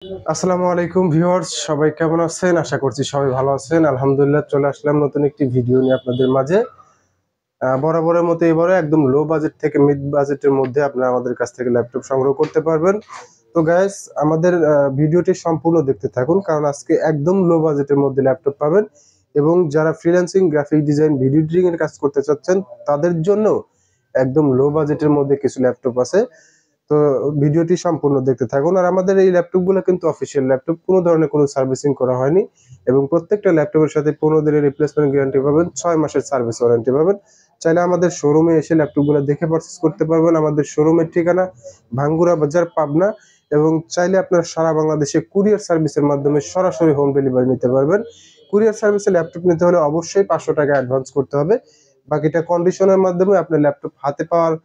আসসালামু আলাইকুম ভিউয়ার্স, সবাই কেমন আছেন? আশা করছি সবাই ভালো আছেন। আলহামদুলিল্লাহ, চলে আসলাম নতুন একটি ভিডিও নিয়ে আপনাদের মাঝে। বরাবরের মতো এবারে একদম লো বাজেট থেকে মিড বাজেটের মধ্যে আপনারা আমাদের কাছ থেকে ল্যাপটপ সংগ্রহ করতে পারবেন। তো গাইস, আমাদের ভিডিওটি সম্পূর্ণ দেখতে থাকুন, কারণ আজকে একদম লো বাজেটের মধ্যে ল্যাপটপ পাবেন। এবং যারা freelancing, graphic design, video editing এর কাজ করতে চাচ্ছেন তাদের জন্য একদম লো বাজেটের মধ্যে কিছু ল্যাপটপ আছে। তো ভিডিওটি সম্পূর্ণ দেখতে থাকুন। আর আমাদের এই ল্যাপটপগুলো কিন্তু অফিসিয়াল ল্যাপটপ, কোনো ধরনের কোনো সার্ভিসিং করা হয়নি। এবং প্রত্যেকটা ল্যাপটপের সাথে 15 দিনের রিপ্লেসমেন্ট গ্যারান্টি পাবেন, 6 মাসের সার্ভিস ওয়ারেন্টি পাবেন। চাইলে আমাদের শোরুমে এসে ল্যাপটপগুলো দেখে পারচেস করতে পারবেন। আমাদের শোরুমের ঠিকানা ভাঙ্গুরা বাজার, পাবনা। এবং চাইলে আপনার সারা বাংলাদেশে কুরিয়ার সার্ভিসের মাধ্যমে সরাসরি হোম ডেলিভারি নিতে পারবেন। কুরিয়ার সার্ভিসে ল্যাপটপ নিতে হলে অবশ্যই 500 টাকা অ্যাডভান্স করতে হবে। বাকিটা কন্ডিশনের মাধ্যমে আপনার ল্যাপটপ হাতে পাওয়ার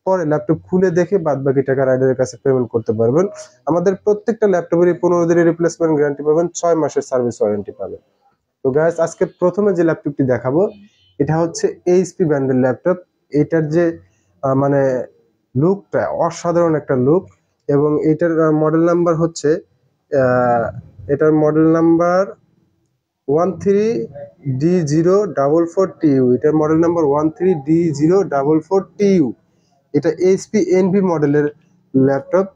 পরে ল্যাপটপ খুলে দেখে বাদ বাকি টাকা রাইডারের কাছে পেমেন্ট করতে পারবেন। আমাদের প্রত্যেকটা ল্যাপটপেরই 15 দিনের রিপ্লেসমেন্ট গ্যারান্টি পাবেন, 6 মাসের সার্ভিস ওয়ারেন্টি পাবেন। তো গাইস, আজকে প্রথমে যে ল্যাপটপটি দেখাবো এটা হচ্ছে এইচপি ব্র্যান্ডের ল্যাপটপ। এটার যে মানে লুকটা অসাধারণ একটা লুক। এবং এটার মডেল নাম্বার হচ্ছে এটার মডেল নাম্বার 13D04TU। এটার মডেল নাম্বার 13D04TU। এটা এইচপি এনভি মডেলের ল্যাপটপ।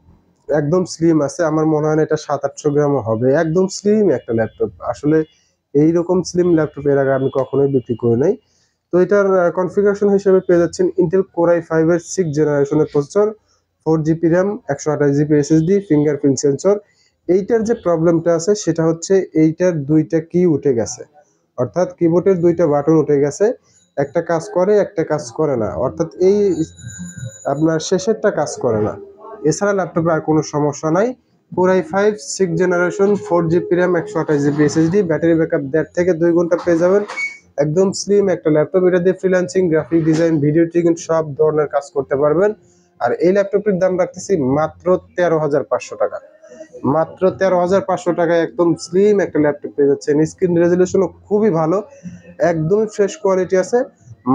একদম স্লিম আছে, আমার মনে হয় না এটা 700-800 গ্রামও হবে। একদম স্লিম একটা ল্যাপটপ। আসলে এইরকম স্লিম ল্যাপটপ এর আগে আমি কখনোই বিক্রি করি নাই। তো এটার কনফিগারেশন হিসেবে পেয়ে যাচ্ছেন ইন্টেল কোর i5 এর 6 জেনারেশনের processor, 4GB RAM, 128GB SSD, fingerprint sensor. এইটার যে প্রবলেমটা আছে সেটা হচ্ছে এইটার দুইটা কি উঠে গেছে, অর্থাৎ কিবোর্ডের দুইটা বাটন উঠে গেছে। একটা কাজ করে, একটা কাজ করে না, অর্থাৎ এই আপনার শেষেরটা কাজ করে না। এছাড়া ল্যাপটপে আর কোনো সমস্যা নাই। Core i5 6 generation, 4GB RAM, 128GB SSD, battery backup 1.5 থেকে 2 ঘন্টা পেয়ে যাবেন। একদম স্লিম একটা ল্যাপটপ। এটা দিয়ে freelancing, graphic design, video editing সব ধরনের কাজ করতে পারবেন। আর এই ল্যাপটপটির দাম রাখতেছি মাত্র 13,500 টাকা। মাত্র 13,500 টাকায় একদম স্লিম একটা ল্যাপটপ পেয়ে যাচ্ছেন। স্ক্রিন রেজলিউশনও খুবই ভালো, একদমই ফ্রেশ কোয়ালিটি আছে।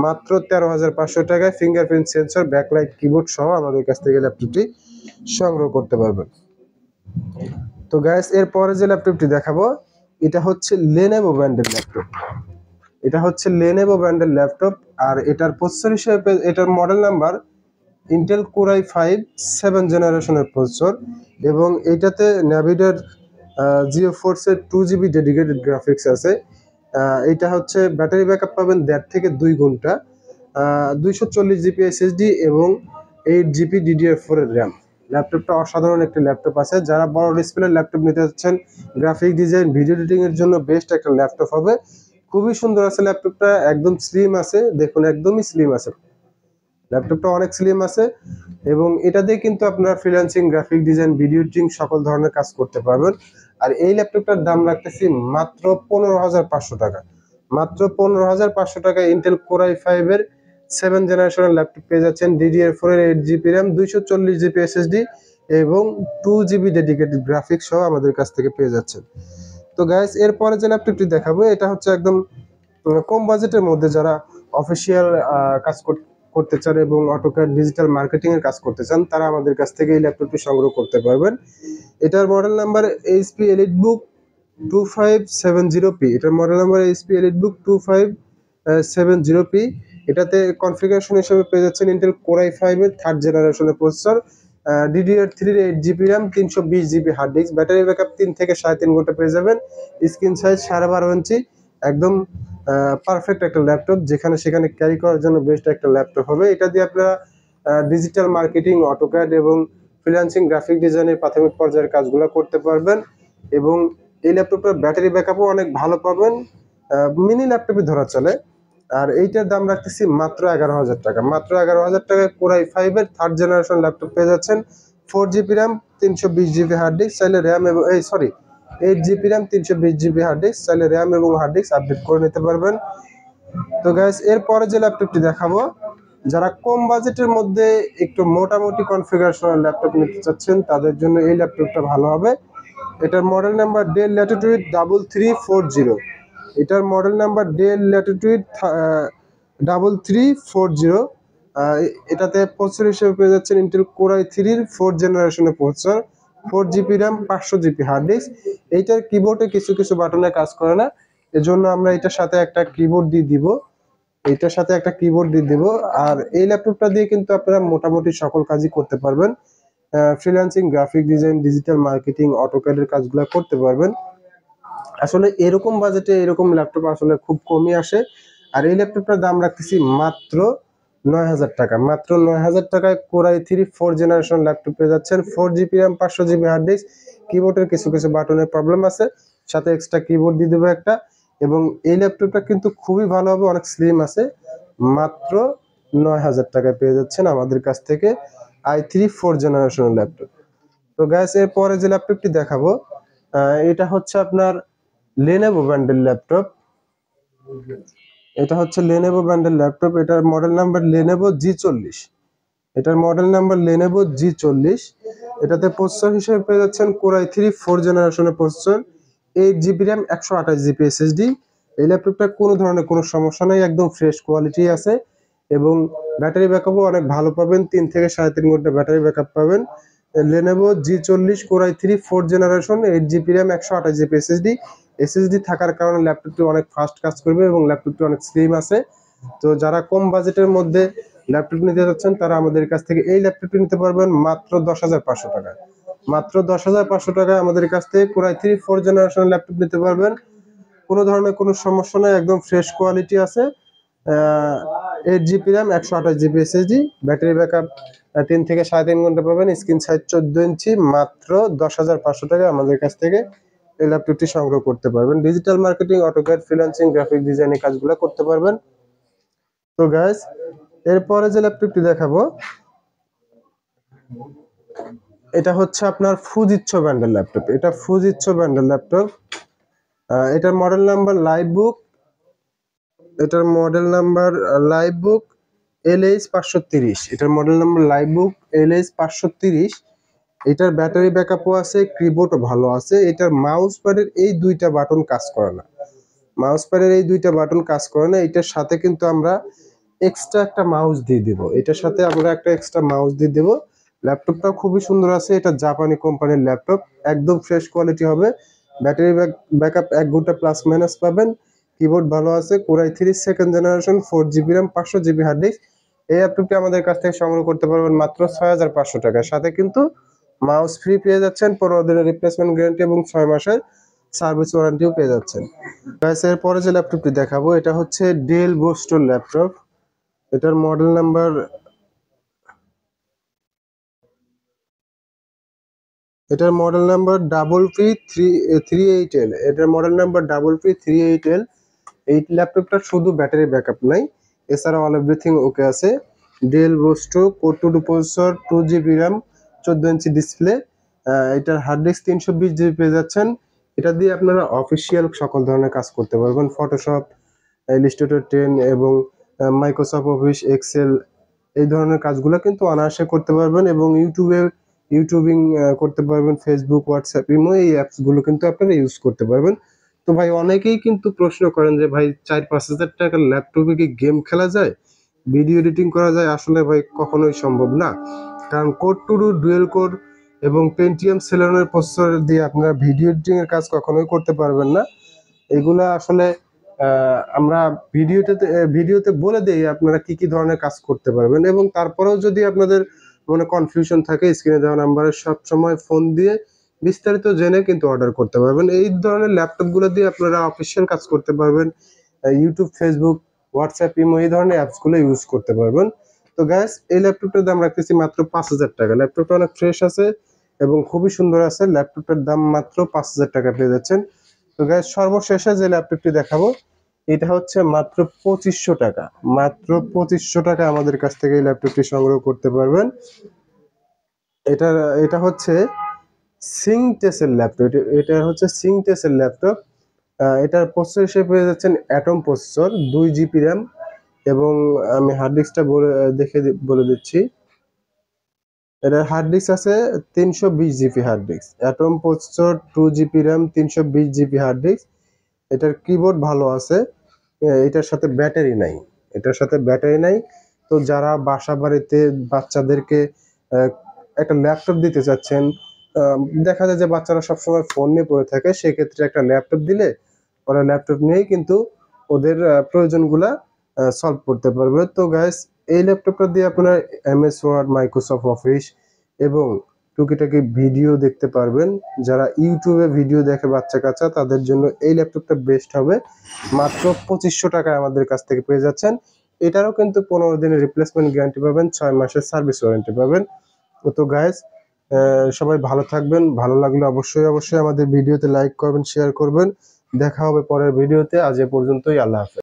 মাত্র 13,500 টাকায় ফিঙ্গারপ্রিন্ট সেন্সর, ব্যাকলাইট, কিবোর্ড সহ আমাদের কাছ থেকে ল্যাপটপটি সংগ্রহ করতে পারবেন। তো গাইস, এরপরে যে ল্যাপটপটি দেখাবো এটা হচ্ছে লেনোভো ব্র্যান্ডের ল্যাপটপ। এটা হচ্ছে লেনোভো ব্র্যান্ডের ল্যাপটপ। আর এটার প্রসেসর হিসেবে এটার model number Intel core i5 7 জেনারেশনের প্রসেসর। এবং এটাতে ন্যাভিডার জিওফোর্সের 2GB ডেডিকেটেড গ্রাফিক্স আছে। এটা হচ্ছে ব্যাটারি ব্যাকআপ পাবেন 1.5 থেকে 2 ঘন্টা, 240GB এসএসডি এবং 8GB DDR4 এর র্যাম। ল্যাপটপটা অসাধারণ একটি ল্যাপটপ আছে। যারা বড় ডিসপ্লের ল্যাপটপ নিতে যাচ্ছেন, গ্রাফিক ডিজাইন, ভিডিও এডিটিং এর জন্য বেস্ট একটা ল্যাপটপ হবে। খুবই সুন্দর আছে ল্যাপটপটা, একদম স্লিম আছে, দেখুন একদমই স্লিম আছে। ল্যাপটপটা অনেক স্লিম আছে। এবং এটা দিয়ে কিন্তু আপনারা freelancing, graphic design, video editing সকল ধরনের কাজ করতে পারবেন। আর এই ল্যাপটপটার দাম রাখতেছি মাত্র 15,500 টাকা। মাত্র 15,500 টাকায় ইন্টেল কোর i5 এর 7 জেনারেশনের ল্যাপটপ পেয়ে যাচ্ছেন। DDR4 এর 8GB র্যাম, 240GB এসএসডি এবং 2GB ডেডিকেটেড গ্রাফিক্স সহ আমাদের কাছ থেকে পেয়ে যাচ্ছেন। তো গাইস, এরপরে যে ল্যাপটপটি দেখাবো এটা হচ্ছে একদম কম বাজেটের মধ্যে যারা অফিসিয়াল কাজ করতে চান এবং অটোক্যাড ডিজিটাল মার্কেটিং এর কাজ করতে চান, তারা আমাদের কাছ থেকে এই ল্যাপটপটি সংগ্রহ করতে পারবেন। এটার model number HP EliteBook 2570P। এটার model number HP EliteBook 2570P। এটাতে কনফিগারেশন হিসেবে পেয়ে যাচ্ছেন ইন্টেল কোর i5 এর 3rd জেনারেশনের প্রসেসর, DDR3 এর 8GB RAM, 320GB hard disk, battery backup 3 থেকে 3.5 ঘন্টা পেয়ে যাবেন। স্ক্রিন সাইজ 12.5 ইঞ্চি, একদম পারফেক্ট একটা ল্যাপটপ, যেখানে সেখানে ক্যারি করার জন্য বেস্ট একটা ল্যাপটপ হবে। এটা দিয়ে আপনারা ডিজিটাল মার্কেটিং, অটোক্যাড এবং ফ্রিল্যান্সিং, গ্রাফিক ডিজাইনের প্রাথমিক পর্যায়ের কাজগুলো করতে পারবেন। এবং এই ল্যাপটপটার ব্যাটারি ব্যাকআপও অনেক ভালো পাবেন, মিনি ল্যাপটপই ধরা চলে। আর এইটার দাম রাখতেছি মাত্র 11,000 টাকা। মাত্র 11,000 টাকায় কোর i5 এর 3rd জেনারেশন ল্যাপটপ পেয়ে যাচ্ছেন। 4GB RAM, 320GB hard disk, চাইলে র্যাম এবং 8GB RAM, 320GB hard disk, চাইলে র্যাম এবং হার্ড ডিস্ক আপডেট করে নিতে পারবেন। তো গাইস, এরপরে যে ল্যাপটপটি দেখাবো যারা কম বাজেটের মধ্যে একটু মোটামুটি কনফিগারেশনের ল্যাপটপ নিতে চাচ্ছেন তাদের জন্য এই ল্যাপটপটা ভালো হবে। এটার মডেল নাম্বার ডেল ল্যাটিটিউড 3340। এটার মডেল নাম্বার ডেল ল্যাটিটিউড 3340। এটাতে প্রসেসর হিসেবে পেয়ে যাচ্ছেন ইন্টেল কোর i3 এর 4th জেনারেশনের processor, 4 GB RAM, 500 GB hard disk. এইটার কিবোর্ডে কিছু কিছু বাটনে কাজ করে না, এজন্য আমরা এটার সাথে একটা কিবোর্ড দিয়ে দিব। এটার সাথে একটা কিবোর্ড দিয়ে দিব। আর এই ল্যাপটপটা দিয়ে কিন্তু আপনারা মোটামুটি সকল কাজই করতে পারবেন। Freelancing, graphic design, digital marketing, অটোক্যাডের কাজগুলো করতে পারবেন। আসলে এরকম বাজেটে এরকম ল্যাপটপ আসলে খুব কমই আসে। আর এই ল্যাপটপটার দাম রাখতেছি মাত্র 9,000 টাকা। মাত্র 9,000 টাকায় Core i3 4 জেনারেশন ল্যাপটপ পেয়ে যাচ্ছেন। 4 GB RAM, 500 GB hard disk. কিবোর্ডের কিছু কিছু বাটনের প্রবলেম আছে, সাথে এক্সট্রা কিবোর্ড দিয়ে দেবো একটা। এবং এই ল্যাপটপটা কিন্তু খুবই ভালো হবে, অনেক স্লিম আছে। মাত্র 9,000 টাকায় পেয়ে যাচ্ছেন আমাদের কাছ থেকে i3 4 জেনারেশন ল্যাপটপ। তো গাইস, এরপরে যে ল্যাপটপটি দেখাবো এটা হচ্ছে আপনার Lenovo ব্র্যান্ডের ল্যাপটপ। এটা হচ্ছে Lenovo ব্র্যান্ডের ল্যাপটপ। এটার মডেল নাম্বার Lenovo G40। এটার মডেল নাম্বার Lenovo G40। এটাতে প্রসেসর হিসেবে পেয়ে যাচ্ছেন Core i3 4 জেনারেশনের processor, 8 GB RAM, 128 GB SSD। এই ল্যাপটপটা কোনো ধরনের কোনো সমস্যা নেই, একদম ফ্রেশ কোয়ালিটি আছে। এবং ব্যাটারি ব্যাকআপও অনেক ভালো পাবেন, 3 থেকে 3.5 ঘন্টা ব্যাটারি ব্যাকআপ পাবেন। Lenovo G40 Core i3 4 generation, 8 GB RAM, 128 GB SSD থাকার কারণে ল্যাপটপটি অনেক ফাস্ট কাজ করবে এবং ল্যাপটপটি অনেক স্লিম আছে। তো যারা কম বাজেটের মধ্যে ল্যাপটপ নিতে যাচ্ছেন তারা আমাদের কাছ থেকে এই ল্যাপটপটি নিতে পারবেন মাত্র 10,500 টাকা। মাত্র 10,500 টাকায় আমাদের কাছ থেকে Core i3 4 জেনারেশন ল্যাপটপ নিতে পারবেন। কোনো ধরনের কোনো সমস্যা নেই, একদম ফ্রেশ কোয়ালিটি আছে। 8 GB RAM, 128 GB SSD, battery backup 3 থেকে 3.5 ঘন্টা পাবেন। স্ক্রিন সাইজ 14 ইঞ্চি। মাত্র 10,500 টাকায় আমাদের কাছ থেকে এই ল্যাপটপটি সংগ্রহ করতে পারবেন। Digital marketing, AutoCAD, freelancing, graphic ডিজাইনের কাজগুলো করতে পারবেন। তো গাইস, এরপরে যে ল্যাপটপটি দেখাবো এটা হচ্ছে আপনার Fujitsu ব্র্যান্ডের ল্যাপটপ। এটা Fujitsu ব্র্যান্ডের ল্যাপটপ। এটার মডেল নাম্বার লাইভবুক। এটার মডেল নাম্বার লাইভবুক LH530। এটার মডেল নাম্বার লাইভবুক LH530। এটার ব্যাটারি ব্যাকআপও আছে, কিবোর্ডও ভালো আছে। এটার মাউস প্যাডের এই দুইটা বাটন কাজ করে না। মাউস প্যাডের এই দুইটা বাটন কাজ করে না। এটার সাথে কিন্তু আমরা এক্সট্রা একটা মাউস দিয়ে দেব। এটার সাথে আমরা একটা এক্সট্রা মাউস দিয়ে দেব। ল্যাপটপটা খুবই সুন্দর আছে। এটা জাপানি কোম্পানির ল্যাপটপ, একদম ফ্রেশ কোয়ালিটি হবে। ব্যাটারি ব্যাকআপ 1 ঘন্টা প্লাস মাইনাস পাবেন। কিবোর্ড ভালো আছে। Core i3 second generation, 4 GB RAM, 500 GB hard disk. এই ল্যাপটপটি আমাদের কাছ থেকে সংগ্রহ করতে পারবেন মাত্র 6,500 টাকার সাথে কিন্তু মাউস ফ্রি পেয়ে যাচ্ছেন, 15 দিনের রিপ্লেসমেন্ট গ্যারান্টি এবং 6 মাসের সার্ভিস ওয়ারেন্টিও পেয়ে যাচ্ছেন। গাইস, এরপরে যে ল্যাপটপটি দেখাবো এটা হচ্ছে ডেল বোস্টোর ল্যাপটপ। এটার মডেল নাম্বার PP338L। এটার মডেল নাম্বার PP338L। এই ল্যাপটপটার শুধু ব্যাটারি ব্যাকআপ নাই, এছাড়া অল এভরিথিং ওকে আছে। ডেল বোস্টো core 2 processor, 2 GB RAM, 14 inch display. এটার হার্ড ডিস্ক 320 GB পেয়ে যাচ্ছেন। এটা দিয়ে আপনারা অফিসিয়াল সকল ধরনের কাজ করতে পারবেন, ফটোশপ, ইলাস্ট্রেটর 10 এবং মাইক্রোসফট অফিস, এক্সেল, এই ধরনের কাজগুলো কিন্তু অনায়াসে করতে পারবেন। এবং ইউটিউবিং করতে পারবেন, ফেসবুক, হোয়াটসঅ্যাপ, ইমো, এই অ্যাপসগুলো কিন্তু আপনারা ইউজ করতে পারবেন। তো ভাই, অনেকেই কিন্তু প্রশ্ন করেন যে ভাই 4-5 হাজার টাকার ল্যাপটপে কি গেম খেলা যায়, ভিডিও এডিটিং করা যায়? আসলে ভাই কখনোই সম্ভব না, কারণ কোর 2 ডুয়েল কোর এবং পেন্টিয়াম সেলেনের প্রসেসর দিয়ে আপনারা ভিডিও এডিটিং এর কাজ কখনোই করতে পারবেন না। এগুলা আসলে আমরা ভিডিওতে বলে দেই আপনারা কি কি ধরনের কাজ করতে পারবেন। এবং তারপরেও যদি আপনাদের মনে কনফিউশন থাকে, স্ক্রিনে দেওয়া নাম্বারে সব সময় ফোন দিয়ে বিস্তারিত জেনে কিন্তু অর্ডার করতে পারবেন। এই ধরনের ল্যাপটপগুলো দিয়ে আপনারা অফিসিয়াল কাজ করতে পারবেন, ইউটিউব, ফেসবুক, হোয়াটসঅ্যাপ, ইমো, এই ধরনের অ্যাপসগুলো ইউজ করতে পারবেন। তো গ্যাস, এই ল্যাপটপটার দাম রাখতেছি মাত্র 5,000 টাকা। ল্যাপটপটা অনেক ফ্রেশ আছে এবং খুবই সুন্দর আছে। ল্যাপটপটার দাম মাত্র 5,000 টাকা পেয়ে যাচ্ছেন। তো গ্যাস, সর্বশেষে যে ল্যাপটপটি দেখাবো এটা হচ্ছে মাত্র 2,500 টাকা। মাত্র 2,500 টাকা আমাদের কাছ থেকে এই ল্যাপটপটি সংগ্রহ করতে পারবেন। এটা এটা হচ্ছে সিংটেসের ল্যাপটপ। এটা হচ্ছে সিংটেসের ল্যাপটপ। এটার প্রসেসর হিসেবে পেয়ে যাচ্ছেন অ্যাটম প্রসেসর, 2 GB র্যাম। এবং আমি হার্ড ডিস্কটা বলে দিচ্ছি। এটার হার্ড ডিস্ক আছে 320 GB hard disk. Atom processor, 2 GB RAM, 320 GB hard disk. এটার কিবোর্ড ভালো আছে। এটার সাথে ব্যাটারি নাই। তো যারা বাসা বাড়িতে বাচ্চাদেরকে একটা ল্যাপটপ দিতে চাচ্ছেন, দেখা যায় যে বাচ্চারা সবসময় ফোন নিয়ে পড়ে থাকে, সেক্ষেত্রে একটা ল্যাপটপ দিলে ওরা ল্যাপটপ নিয়েই কিন্তু ওদের প্রয়োজনগুলা সলভ করতে পারবে। তো গাইস, এই ল্যাপটপটা দিয়ে আপনারা এমএস ওয়ার্ড, মাইক্রোসফট অফিস এবং টুকিটাকি ভিডিও দেখতে পারবেন। যারা ইউটিউবে ভিডিও দেখে বাচ্চা কাচ্চা, তাদের জন্য এই ল্যাপটপটা বেস্ট হবে। মাত্র 2500 টাকায় আমাদের কাছ থেকে পেয়ে যাচ্ছেন। এটারও কিন্তু 15 দিনের রিপ্লেসমেন্ট গ্যারান্টি পাবেন, 6 মাসের সার্ভিস ওয়ারেন্টি পাবেন। তো গাইস, সবাই ভালো থাকবেন। ভালো লাগলে অবশ্যই আমাদের ভিডিওতে লাইক করবেন, শেয়ার করবেন। দেখা হবে পরের ভিডিওতে। আজ এ পর্যন্তই। আল্লাহ হাফেজ।